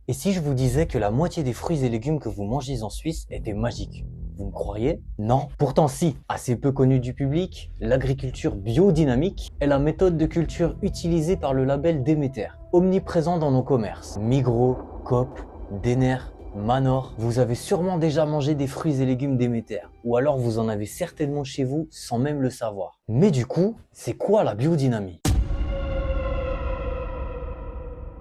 Et si je vous disais que la moitié des fruits et légumes que vous mangez en Suisse étaient magiques? Vous me croyez? Non. Pourtant si, assez peu connue du public, l'agriculture biodynamique est la méthode de culture utilisée par le label Déméter, omniprésent dans nos commerces. Migros, Coop, Denner, Manor, vous avez sûrement déjà mangé des fruits et légumes Déméter, ou alors vous en avez certainement chez vous sans même le savoir. Mais du coup, c'est quoi la biodynamie?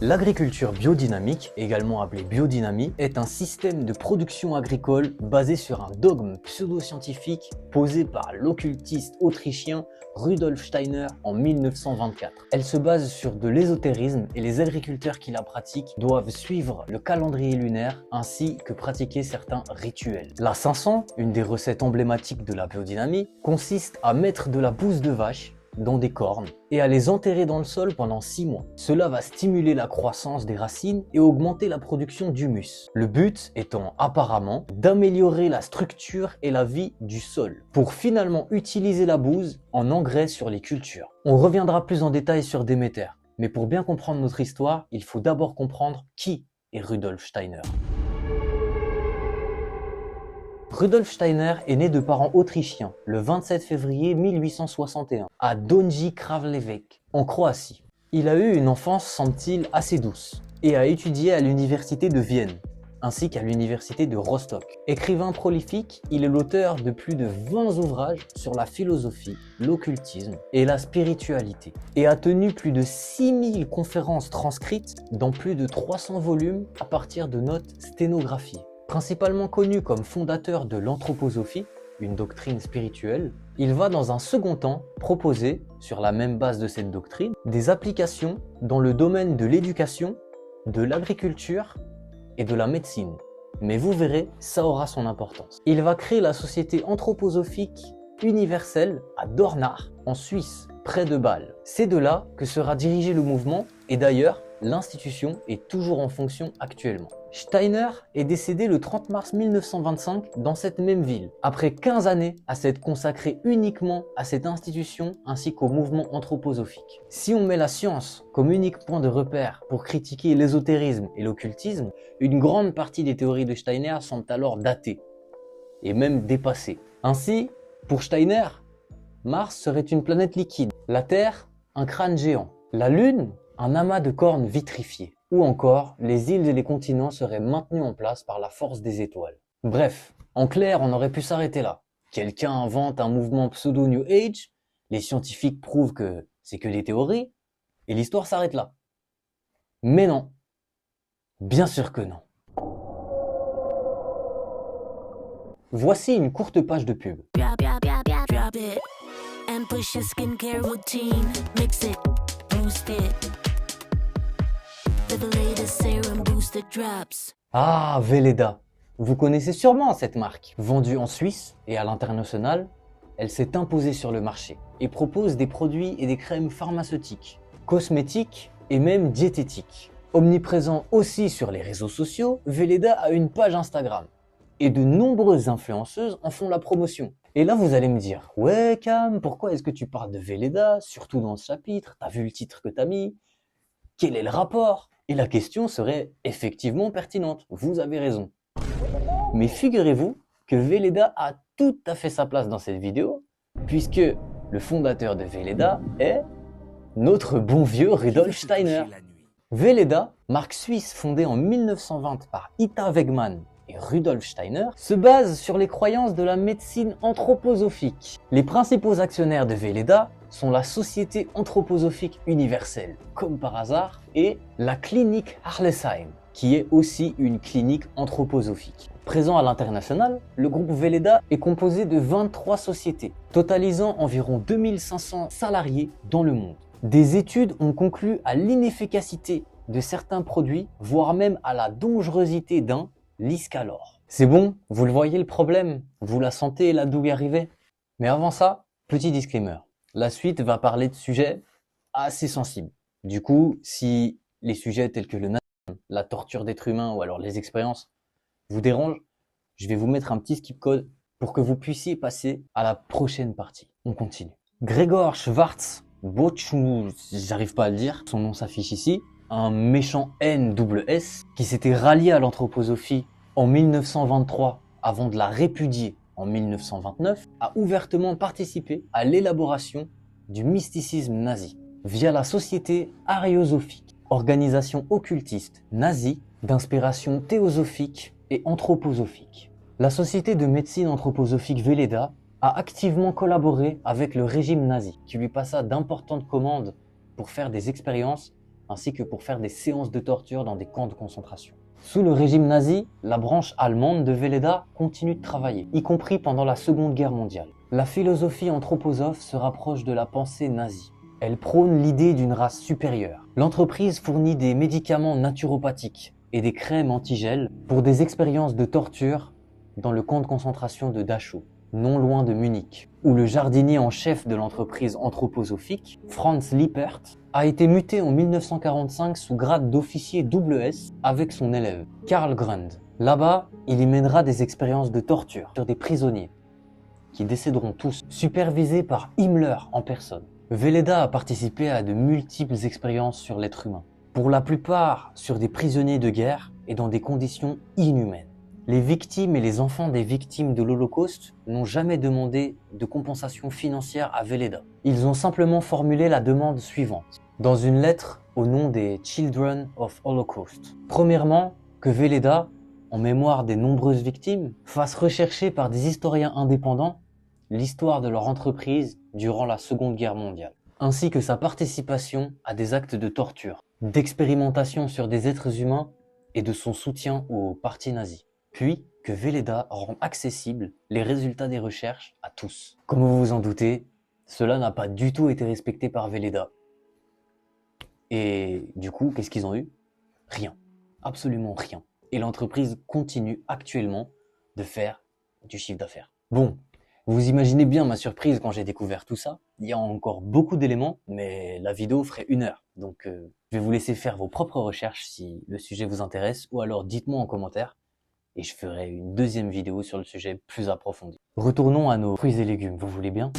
L'agriculture biodynamique, également appelée biodynamie, est un système de production agricole basé sur un dogme pseudo-scientifique posé par l'occultiste autrichien Rudolf Steiner en 1924. Elle se base sur de l'ésotérisme et les agriculteurs qui la pratiquent doivent suivre le calendrier lunaire ainsi que pratiquer certains rituels. La 500, une des recettes emblématiques de la biodynamie, consiste à mettre de la bouse de vache dans des cornes et à les enterrer dans le sol pendant 6 mois. Cela va stimuler la croissance des racines et augmenter la production d'humus. Le but étant apparemment d'améliorer la structure et la vie du sol pour finalement utiliser la bouse en engrais sur les cultures. On reviendra plus en détail sur Déméter, mais pour bien comprendre notre histoire, il faut d'abord comprendre qui est Rudolf Steiner. Rudolf Steiner est né de parents autrichiens le 27 février 1861 à Donji Kraljevac, en Croatie. Il a eu une enfance, semble-t-il, assez douce et a étudié à l'université de Vienne ainsi qu'à l'université de Rostock. Écrivain prolifique, il est l'auteur de plus de 20 ouvrages sur la philosophie, l'occultisme et la spiritualité et a tenu plus de 6000 conférences transcrites dans plus de 300 volumes à partir de notes sténographiées. Principalement connu comme fondateur de l'anthroposophie, une doctrine spirituelle, il va dans un second temps proposer, sur la même base de cette doctrine, des applications dans le domaine de l'éducation, de l'agriculture et de la médecine. Mais vous verrez, ça aura son importance. Il va créer la Société anthroposophique universelle à Dornach, en Suisse, près de Bâle. C'est de là que sera dirigé le mouvement et d'ailleurs, l'institution est toujours en fonction actuellement. Steiner est décédé le 30 mars 1925 dans cette même ville, après 15 années à s'être consacré uniquement à cette institution ainsi qu'au mouvement anthroposophique. Si on met la science comme unique point de repère pour critiquer l'ésotérisme et l'occultisme, une grande partie des théories de Steiner semblent alors datées et même dépassées. Ainsi, pour Steiner, Mars serait une planète liquide, la Terre un crâne géant, la Lune un amas de cornes vitrifiées, ou encore les îles et les continents seraient maintenus en place par la force des étoiles. Bref, en clair, on aurait pu s'arrêter là. Quelqu'un invente un mouvement pseudo-New Age, les scientifiques prouvent que c'est que des théories, et l'histoire s'arrête là. Mais non, bien sûr que non. Voici une courte page de pub. Drop it and push your skincare routine. Mix it, boost it. The latest serum booster drops. Ah, Velleda. Vous connaissez sûrement cette marque. Vendue en Suisse et à l'international, elle s'est imposée sur le marché et propose des produits et des crèmes pharmaceutiques, cosmétiques et même diététiques. Omniprésent aussi sur les réseaux sociaux, Velleda a une page Instagram et de nombreuses influenceuses en font la promotion. Et là, vous allez me dire, ouais Cam, pourquoi est-ce que tu parles de Velleda, surtout dans ce chapitre? T'as vu le titre que t'as mis? Quel est le rapport? Et la question serait effectivement pertinente, vous avez raison. Mais figurez-vous que Velleda a tout à fait sa place dans cette vidéo, puisque le fondateur de Velleda est notre bon vieux Rudolf Steiner. Velleda, marque suisse fondée en 1920 par Ita Wegmann et Rudolf Steiner, se base sur les croyances de la médecine anthroposophique. Les principaux actionnaires de Velleda sont la Société anthroposophique universelle, comme par hasard, et la clinique Harlesheim, qui est aussi une clinique anthroposophique. Présent à l'international, le groupe Velleda est composé de 23 sociétés, totalisant environ 2500 salariés dans le monde. Des études ont conclu à l'inefficacité de certains produits, voire même à la dangerosité d'un, l'Iscalor. C'est bon, vous le voyez le problème, vous la sentez là d'où y arriver. Mais avant ça, petit disclaimer. La suite va parler de sujets assez sensibles. Du coup, si les sujets tels que le nazisme, la torture d'êtres humains ou alors les expériences vous dérangent, je vais vous mettre un petit skip code pour que vous puissiez passer à la prochaine partie. On continue. Gregor Schwarz, j'arrive pas à le dire, son nom s'affiche ici, un méchant NSS qui s'était rallié à l'anthroposophie en 1923 avant de la répudier en 1929, a ouvertement participé à l'élaboration du mysticisme nazi via la Société Ariosophique, organisation occultiste nazie d'inspiration théosophique et anthroposophique. La Société de médecine anthroposophique Velleda a activement collaboré avec le régime nazi, qui lui passa d'importantes commandes pour faire des expériences ainsi que pour faire des séances de torture dans des camps de concentration. Sous le régime nazi, la branche allemande de Velleda continue de travailler, y compris pendant la Seconde Guerre mondiale. La philosophie anthroposophe se rapproche de la pensée nazie. Elle prône l'idée d'une race supérieure. L'entreprise fournit des médicaments naturopathiques et des crèmes antigel pour des expériences de torture dans le camp de concentration de Dachau, non loin de Munich, où le jardinier en chef de l'entreprise anthroposophique, Franz Lippert, a été muté en 1945 sous grade d'officier SS avec son élève, Karl Grund. Là-bas, il y mènera des expériences de torture sur des prisonniers, qui décéderont tous, supervisés par Himmler en personne. Velleda a participé à de multiples expériences sur l'être humain, pour la plupart sur des prisonniers de guerre et dans des conditions inhumaines. Les victimes et les enfants des victimes de l'Holocauste n'ont jamais demandé de compensation financière à Velleda. Ils ont simplement formulé la demande suivante, dans une lettre au nom des Children of Holocaust. Premièrement, que Velleda, en mémoire des nombreuses victimes, fasse rechercher par des historiens indépendants l'histoire de leur entreprise durant la Seconde Guerre mondiale, ainsi que sa participation à des actes de torture, d'expérimentation sur des êtres humains et de son soutien au parti nazi. Puis que Velleda rend accessibles les résultats des recherches à tous. Comme vous vous en doutez, cela n'a pas du tout été respecté par Velleda. Et du coup, qu'est-ce qu'ils ont eu? Rien. Absolument rien. Et l'entreprise continue actuellement de faire du chiffre d'affaires. Bon, vous imaginez bien ma surprise quand j'ai découvert tout ça. Il y a encore beaucoup d'éléments, mais la vidéo ferait 1 heure. Donc je vais vous laisser faire vos propres recherches si le sujet vous intéresse, ou alors dites-moi en commentaire. Et je ferai une deuxième vidéo sur le sujet plus approfondi. Retournons à nos fruits et légumes, vous voulez bien?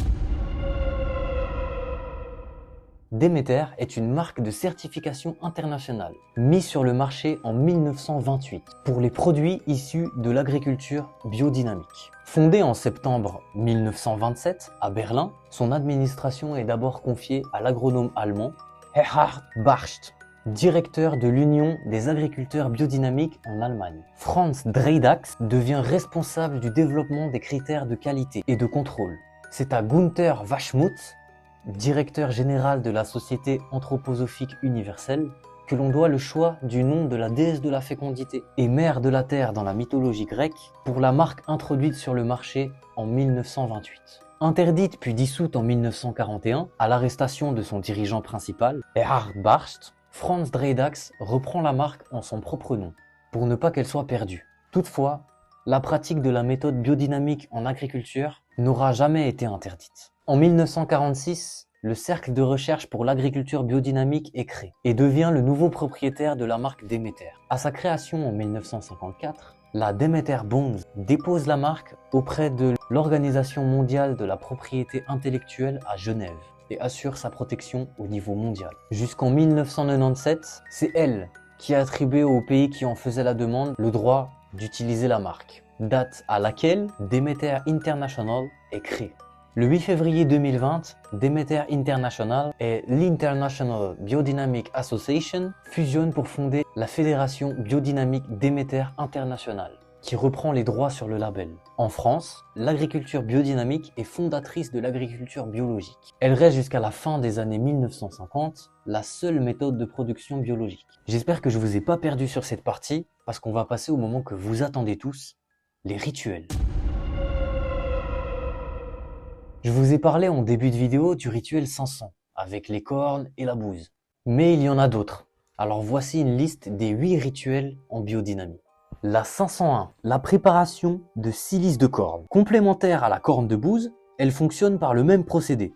Demeter est une marque de certification internationale, mise sur le marché en 1928 pour les produits issus de l'agriculture biodynamique. Fondée en septembre 1927 à Berlin, son administration est d'abord confiée à l'agronome allemand Erhard Bartsch, directeur de l'Union des agriculteurs biodynamiques en Allemagne. Franz Dredax devient responsable du développement des critères de qualité et de contrôle. C'est à Gunther Waschmuth, directeur général de la Société anthroposophique universelle, que l'on doit le choix du nom de la déesse de la fécondité et mère de la terre dans la mythologie grecque pour la marque introduite sur le marché en 1928. Interdite puis dissoute en 1941 à l'arrestation de son dirigeant principal, Erhard Bartsch, Franz Dredax reprend la marque en son propre nom, pour ne pas qu'elle soit perdue. Toutefois, la pratique de la méthode biodynamique en agriculture n'aura jamais été interdite. En 1946, le Cercle de recherche pour l'agriculture biodynamique est créé et devient le nouveau propriétaire de la marque Demeter. À sa création en 1954, la Demeter Bonds dépose la marque auprès de l'Organisation mondiale de la propriété intellectuelle à Genève et assure sa protection au niveau mondial. Jusqu'en 1997, c'est elle qui a attribué aux pays qui en faisaient la demande le droit d'utiliser la marque, date à laquelle Demeter International est créée. Le 8 février 2020, Demeter International et l'International Biodynamic Association fusionnent pour fonder la Fédération biodynamique Demeter International, qui reprend les droits sur le label. En France, l'agriculture biodynamique est fondatrice de l'agriculture biologique. Elle reste jusqu'à la fin des années 1950 la seule méthode de production biologique. J'espère que je vous ai pas perdu sur cette partie, parce qu'on va passer au moment que vous attendez tous, les rituels. Je vous ai parlé en début de vidéo du rituel 500, avec les cornes et la bouse. Mais il y en a d'autres. Alors voici une liste des 8 rituels en biodynamie. La 501, la préparation de silice de corne. Complémentaire à la corne de bouse, elle fonctionne par le même procédé.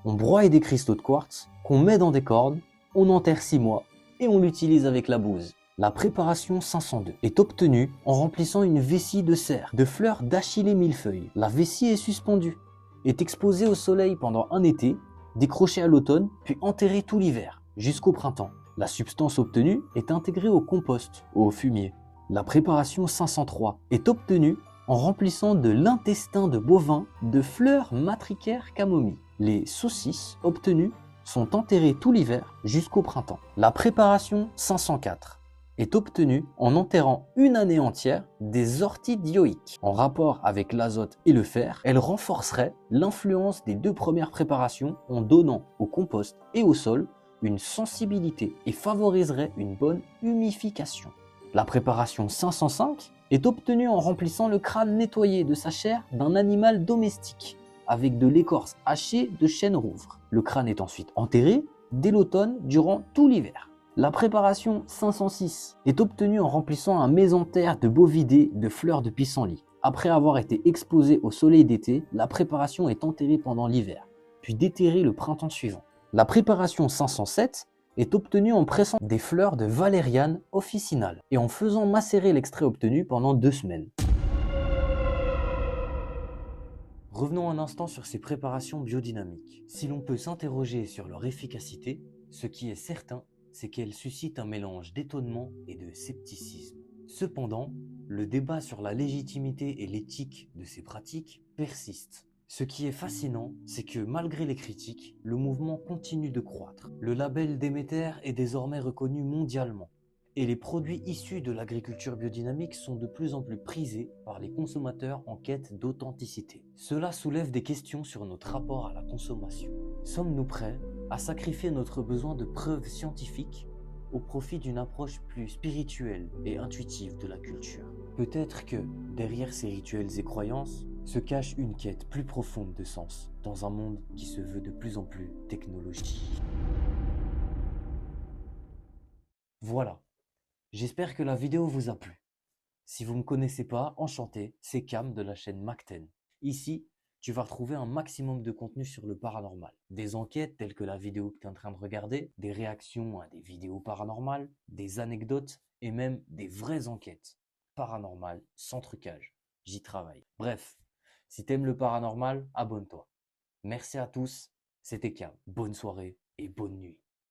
On broie des cristaux de quartz qu'on met dans des cornes, on enterre 6 mois et on l'utilise avec la bouse. La préparation 502 est obtenue en remplissant une vessie de cerf, de fleurs d'achillée millefeuille. La vessie est suspendue, est exposée au soleil pendant un été, décrochée à l'automne, puis enterrée tout l'hiver, jusqu'au printemps. La substance obtenue est intégrée au compost ou au fumier. La préparation 503 est obtenue en remplissant de l'intestin de bovin de fleurs matricaires camomille. Les saucisses obtenues sont enterrées tout l'hiver jusqu'au printemps. La préparation 504 est obtenue en enterrant une année entière des orties dioïques. En rapport avec l'azote et le fer, elle renforcerait l'influence des deux premières préparations en donnant au compost et au sol une sensibilité et favoriserait une bonne humification. La préparation 505 est obtenue en remplissant le crâne nettoyé de sa chair d'un animal domestique avec de l'écorce hachée de chêne rouvre. Le crâne est ensuite enterré dès l'automne durant tout l'hiver. La préparation 506 est obtenue en remplissant un mésentère de bovidés de fleurs de pissenlit. Après avoir été exposée au soleil d'été, la préparation est enterrée pendant l'hiver, puis déterrée le printemps suivant. La préparation 507 est obtenue en pressant des fleurs de valériane officinale et en faisant macérer l'extrait obtenu pendant 2 semaines. Revenons un instant sur ces préparations biodynamiques. Si l'on peut s'interroger sur leur efficacité, ce qui est certain, c'est qu'elles suscitent un mélange d'étonnement et de scepticisme. Cependant, le débat sur la légitimité et l'éthique de ces pratiques persiste. Ce qui est fascinant, c'est que malgré les critiques, le mouvement continue de croître. Le label Déméter est désormais reconnu mondialement. Et les produits issus de l'agriculture biodynamique sont de plus en plus prisés par les consommateurs en quête d'authenticité. Cela soulève des questions sur notre rapport à la consommation. Sommes-nous prêts à sacrifier notre besoin de preuves scientifiques au profit d'une approche plus spirituelle et intuitive de la culture? Peut-être que, derrière ces rituels et croyances, se cache une quête plus profonde de sens dans un monde qui se veut de plus en plus technologique. Voilà. J'espère que la vidéo vous a plu. Si vous ne me connaissez pas, enchanté, c'est Cam de la chaîne Macten. Ici, tu vas retrouver un maximum de contenu sur le paranormal. Des enquêtes telles que la vidéo que tu es en train de regarder, des réactions à des vidéos paranormales, des anecdotes et même des vraies enquêtes paranormales sans trucage. J'y travaille. Bref, si t'aimes le paranormal, abonne-toi. Merci à tous, c'était Cam. Bonne soirée et bonne nuit.